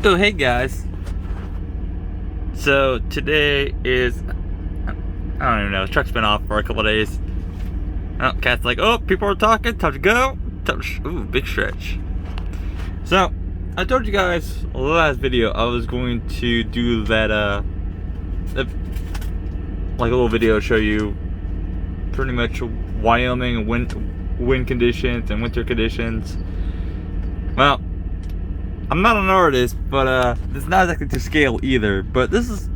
Oh, hey guys. So today is, I don't even know, the truck's been off for a couple of days. Oh, Cat's like, oh, people are talking, time to go. Ooh, big stretch. So, I told you guys in the last video I was going to do that, like a little video to show you pretty much Wyoming wind conditions and winter conditions. Well, I'm not an artist, but it's not exactly to scale either. But this is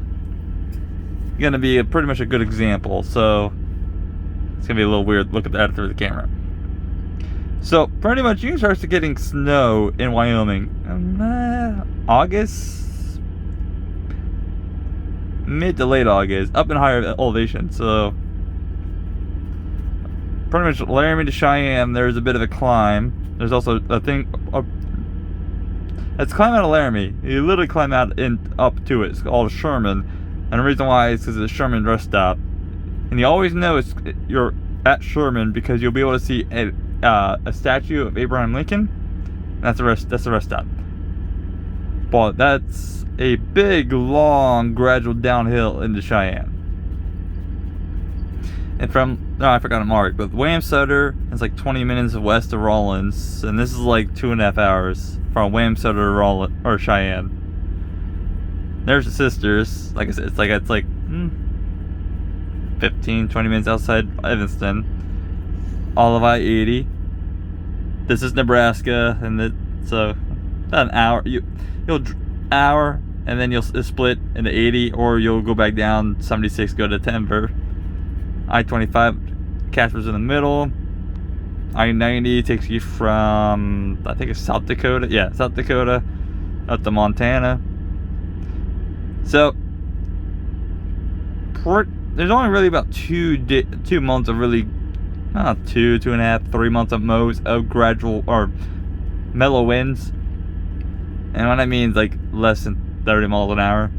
gonna be pretty much a good example. So it's gonna be a little weird looking at it through the camera. So pretty much you can start getting snow in Wyoming August, mid to late August, up in higher elevation. So pretty much Laramie to Cheyenne, there's a bit of a climb. There's also a thing. It's climb out of Laramie. You literally climb out and up to it. It's called Sherman, and the reason why is because it's a Sherman rest stop. And you always know you're at Sherman because you'll be able to see a statue of Abraham Lincoln. That's the rest stop. But that's a big, long, gradual downhill into Cheyenne. And I forgot to mark, but Wamsutter is like 20 minutes west of Rawlins, and this is like 2.5 hours from Wamsutter to Rawlins or Cheyenne. There's the sisters. Like I said, it's like 15, 20 minutes outside Evanston. All of I-80. This is Nebraska, and so about an hour. You'll hour, and then you'll split into 80, or you'll go back down 76, go to Denver. I-25, Casper's in the middle. I-90 takes you from, I think it's South Dakota. Yeah, South Dakota up to Montana. So there's only really about 2 months of really, 2.5, 3 months at most of gradual or mellow winds. And what I mean is like less than 30 miles an hour.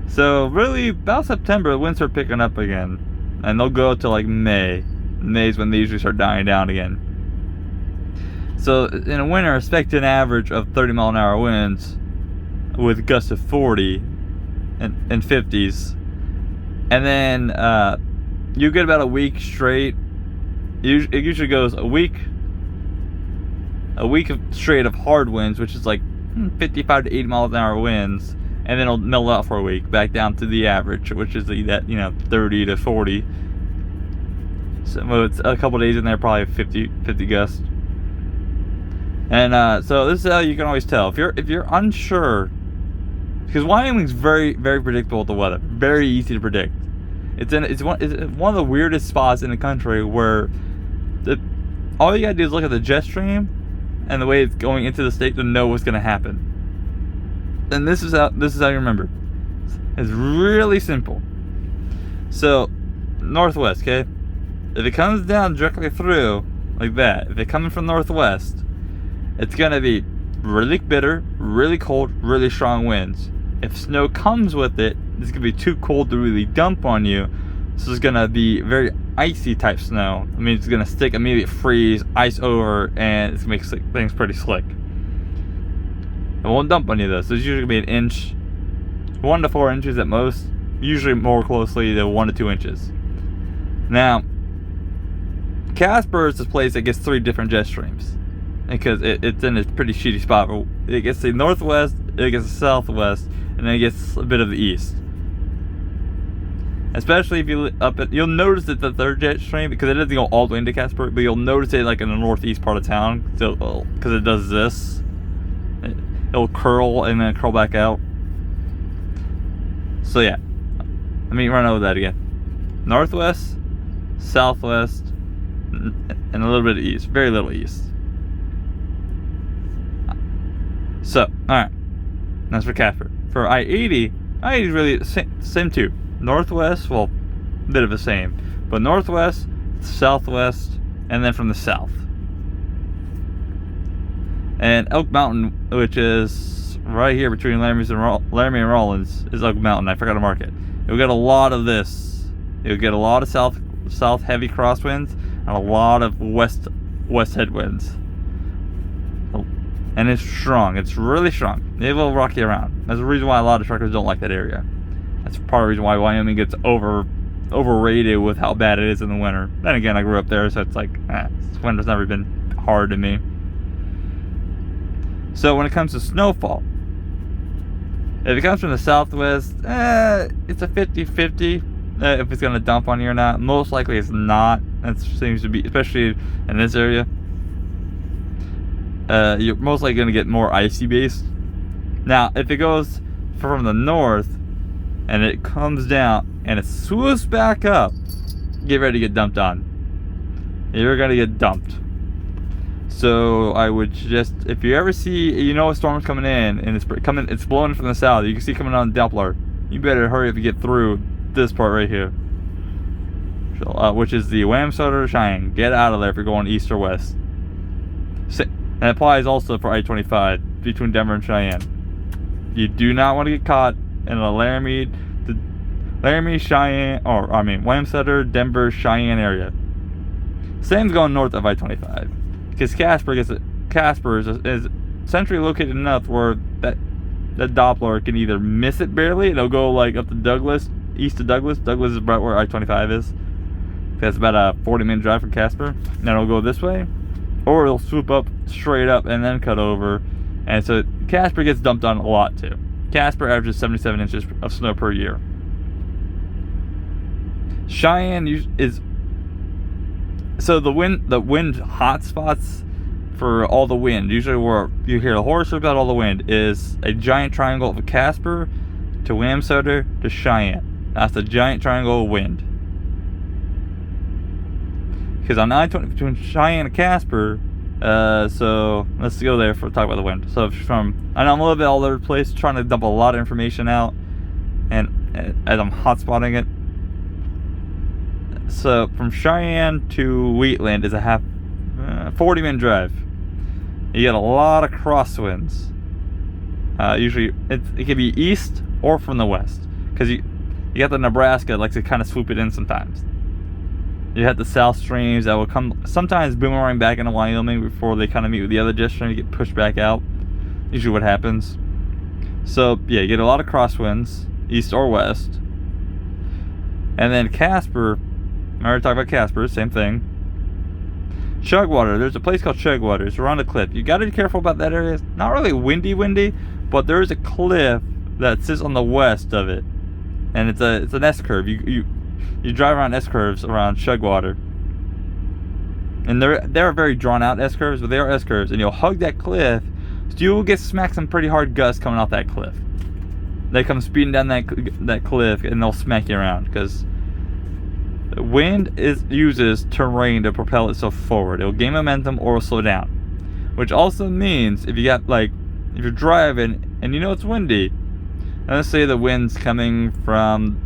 So really about September, the winds are picking up again. And they'll go to like May. May's when they usually start dying down again. So in a winter, expect an average of 30 mile an hour winds with gusts of 40 and 50s. And then you get about a week straight. It usually goes a week straight of hard winds, which is like 55 to 80 miles an hour winds. And then it'll mellow out for a week, back down to the average, which is that 30 to 40. So it's a couple days in there, probably 50 gusts. And so this is how you can always tell if you're unsure, because Wyoming's very, very predictable with the weather, very easy to predict. It's one of the weirdest spots in the country where all you gotta do is look at the jet stream and the way it's going into the state to know what's gonna happen. And this is how you remember. It's really simple. So, northwest, okay? If it comes down directly through, like that, if it's coming from northwest, it's gonna be really bitter, really cold, really strong winds. If snow comes with it, it's gonna be too cold to really dump on you. So it's gonna be very icy type snow. I mean, it's gonna stick, immediate freeze, ice over, and it's gonna make things pretty slick. It won't dump on you though, so it's usually gonna be an inch, 1 to 4 inches at most. Usually more closely to 1 to 2 inches. Now, Casper is this place that gets 3 different jet streams because it's in a pretty shitty spot. It gets the northwest, it gets the southwest, and then it gets a bit of the east. Especially if you you'll notice that the third jet stream, because it doesn't go all the way into Casper, but you'll notice it like in the northeast part of town, so because it does this. It'll curl and then curl back out. So yeah, let me run over that again. Northwest, southwest, and a little bit of east. Very little east. So, alright. That's for Casper. For I-80 is really the same too. Northwest, well, a bit of the same. But northwest, southwest, and then from the south. And Elk Mountain, which is right here between Laramie and Rawlins, is Elk Mountain. I forgot to mark it. You'll get a lot of this. You'll get a lot of south heavy crosswinds and a lot of west headwinds. And it's strong. It's really strong. It will rock you around. That's the reason why a lot of truckers don't like that area. That's part of the reason why Wyoming gets overrated with how bad it is in the winter. Then again, I grew up there, so it's like, winter's never been hard to me. So when it comes to snowfall, if it comes from the southwest, it's a 50-50 if it's going to dump on you or not. Most likely it's not. That seems to be, especially in this area. You're most likely going to get more icy base. Now, if it goes from the north and it comes down and it swoops back up, get ready to get dumped on. You're going to get dumped. So I would suggest, if you ever see, a storm's coming in and it's blowing from the south, you can see coming on the Doppler, you better hurry up and get through this part right here, which is the Wyoming Cheyenne. Get out of there if you're going east or west. And it applies also for I-25 between Denver and Cheyenne. You do not want to get caught in a Wyoming, Cheyenne, Wyoming, Denver, Cheyenne area. Same's going north of I-25. Because Casper is centrally located enough where that Doppler can either miss it barely, it'll go like up to Douglas, east of Douglas. Douglas is about where I-25 is. That's about a 40-minute drive from Casper. And it'll go this way, or it'll swoop up straight up and then cut over. And so Casper gets dumped on a lot too. Casper averages 77 inches of snow per year. Cheyenne is. So the wind hot spots for all the wind, usually where you hear the horse about all the wind, is a giant triangle of Casper to Wyoming to Cheyenne. That's the giant triangle of wind. Because on I-20 between Cheyenne and Casper, so let's go there for talk about the wind. So I know I'm a little bit all over the place, trying to dump a lot of information out, and as I'm hot spotting it. So from Cheyenne to Wheatland is a 40-minute drive. You get a lot of crosswinds. Usually it can be east or from the west, because you got the Nebraska that likes to kind of swoop it in sometimes. You have the south streams that will come sometimes boomerang back into Wyoming before they kind of meet with the other jet stream and get pushed back out. Usually what happens. So yeah, you get a lot of crosswinds, east or west. And then Casper, I already talked about Casper, same thing. Chugwater, there's a place called Chugwater. It's around a cliff. You got to be careful about that area. It's not really windy, but there is a cliff that sits on the west of it, and it's an S curve. You drive around S curves around Chugwater, and they're very drawn out S curves, but they are S curves, and you'll hug that cliff, so you will get smacked some pretty hard gusts coming off that cliff. They come speeding down that cliff, and they'll smack you around because wind uses terrain to propel itself forward. It'll gain momentum or slow down, which also means if you're driving and it's windy, and let's say the wind's coming from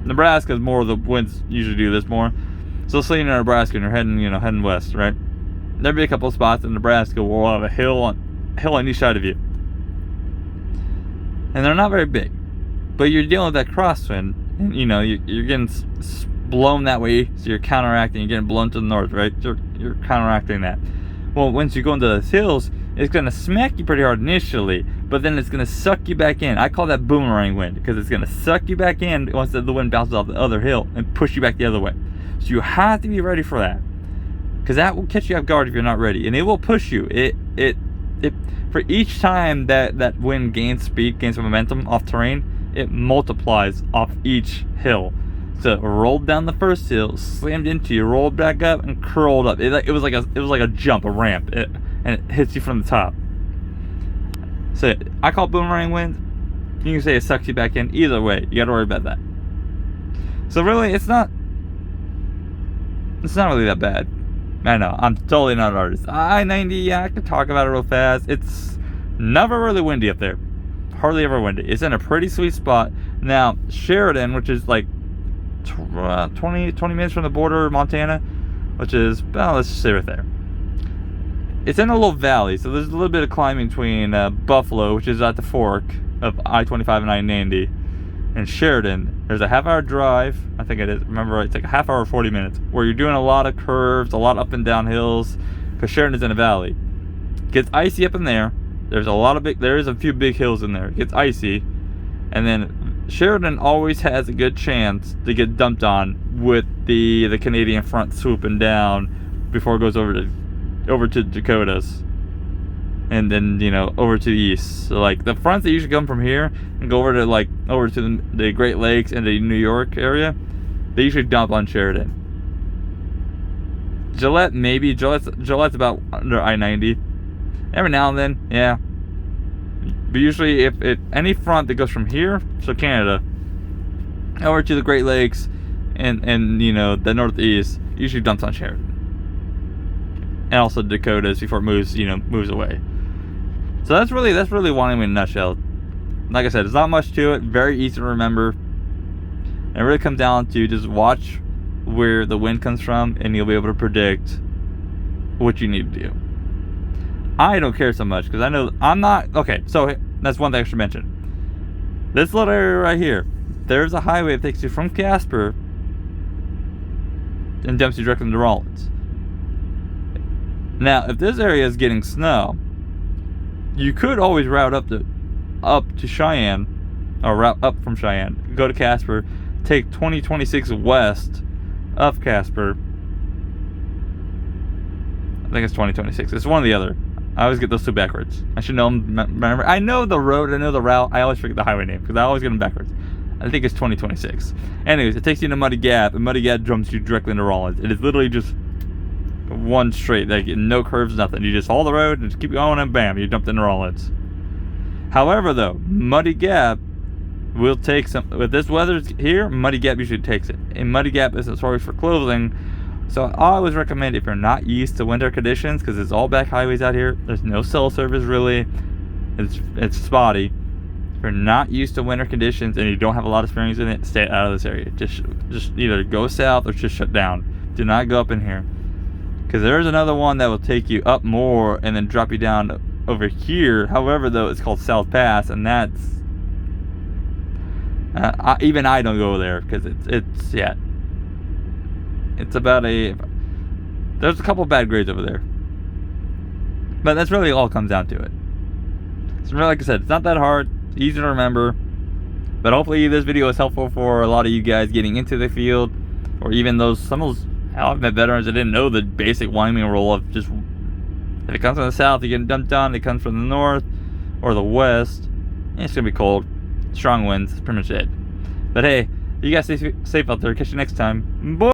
Nebraska is more, the winds usually do this more. So let's say you're in Nebraska and you're heading west, right? There'll be a couple of spots in Nebraska where we'll have a hill on each side of you, and they're not very big. But you're dealing with that crosswind, and you're getting blown that way, so you're counteracting. You're getting blown to the north, right? You're counteracting that. Well, once you go into those hills, it's going to smack you pretty hard initially, but then it's going to suck you back in. I call that boomerang wind, because it's going to suck you back in once the wind bounces off the other hill and push you back the other way. So you have to be ready for that, because that will catch you off guard if you're not ready, and it will push you. It for each time that wind gains some momentum off terrain, it multiplies off each hill. So it rolled down the first hill, slammed into you, rolled back up, and curled up. It was like a jump, a ramp, and it hits you from the top. So I call it boomerang wind. You can say it sucks you back in. Either way, you got to worry about that. So really, it's not really that bad. I know, I'm totally not an artist. I-90, yeah, I can talk about it real fast. It's never really windy up there. Hardly ever windy. It's in a pretty sweet spot. Now, Sheridan, which is like 20 minutes from the border of Montana, which is, let's just say right there. It's in a little valley, so there's a little bit of climbing between Buffalo, which is at the fork of I-25 and I-90, and Sheridan, there's a half-hour drive. I think it is. Remember, right, it's like a half hour, 40 minutes, where you're doing a lot of curves, a lot up and down hills, because Sheridan's in a valley. It gets icy up in there. There is a few big hills in there. It gets icy, and then Sheridan always has a good chance to get dumped on with the Canadian front swooping down before it goes over to Dakotas. And then, over to the east. So, like, the fronts that usually come from here and go over to the Great Lakes and the New York area, they usually dump on Sheridan. Gillette's about under I-90. Every now and then, yeah. But usually, if any front that goes from here, so Canada, over to the Great Lakes and the Northeast, usually dumps on Sheridan. And also Dakotas before it moves away. So that's really Wyoming in a nutshell. Like I said, there's not much to it. Very easy to remember. And it really comes down to just watch where the wind comes from, and you'll be able to predict what you need to do. I don't care so much because I know I'm not okay. So that's one thing I should mention. This little area right here, there's a highway that takes you from Casper and dumps you directly into Rawlins. Now, if this area is getting snow, you could always route up to Cheyenne, or route up from Cheyenne, go to Casper, take 2026 west of Casper. I think it's 2026. It's one or the other. I always get those two backwards. I should know them. Remember, I know the road, I know the route. I always forget the highway name because I always get them backwards. I think it's 2026. Anyways, it takes you to Muddy Gap, and Muddy Gap jumps you directly into Rawlins. It is literally just one straight, like no curves, nothing. You just follow the road and just keep going, and bam, you dumped into Rawlins. However, though, Muddy Gap will take some. With this weather here, Muddy Gap usually takes it. And Muddy Gap is notorious for clothing. So I always recommend, if you're not used to winter conditions, because it's all back highways out here, there's no cell service really, it's spotty. If you're not used to winter conditions and you don't have a lot of experience in it, stay out of this area. Just either go south or just shut down. Do not go up in here, because there's another one that will take you up more and then drop you down over here. However, though, it's called South Pass, and that's even I don't go there because it's about there's a couple bad grades over there, but that's really all it comes down to it. So like I said, it's not that hard, easy to remember, but hopefully this video is helpful for a lot of you guys getting into the field, or even some of those veterans that didn't know the basic Wyoming rule of just, if it comes from the south, you get dumped on. It comes from the north or the west, it's gonna be cold, strong winds, that's pretty much it. But hey, you guys stay safe out there. Catch you next time. Bye.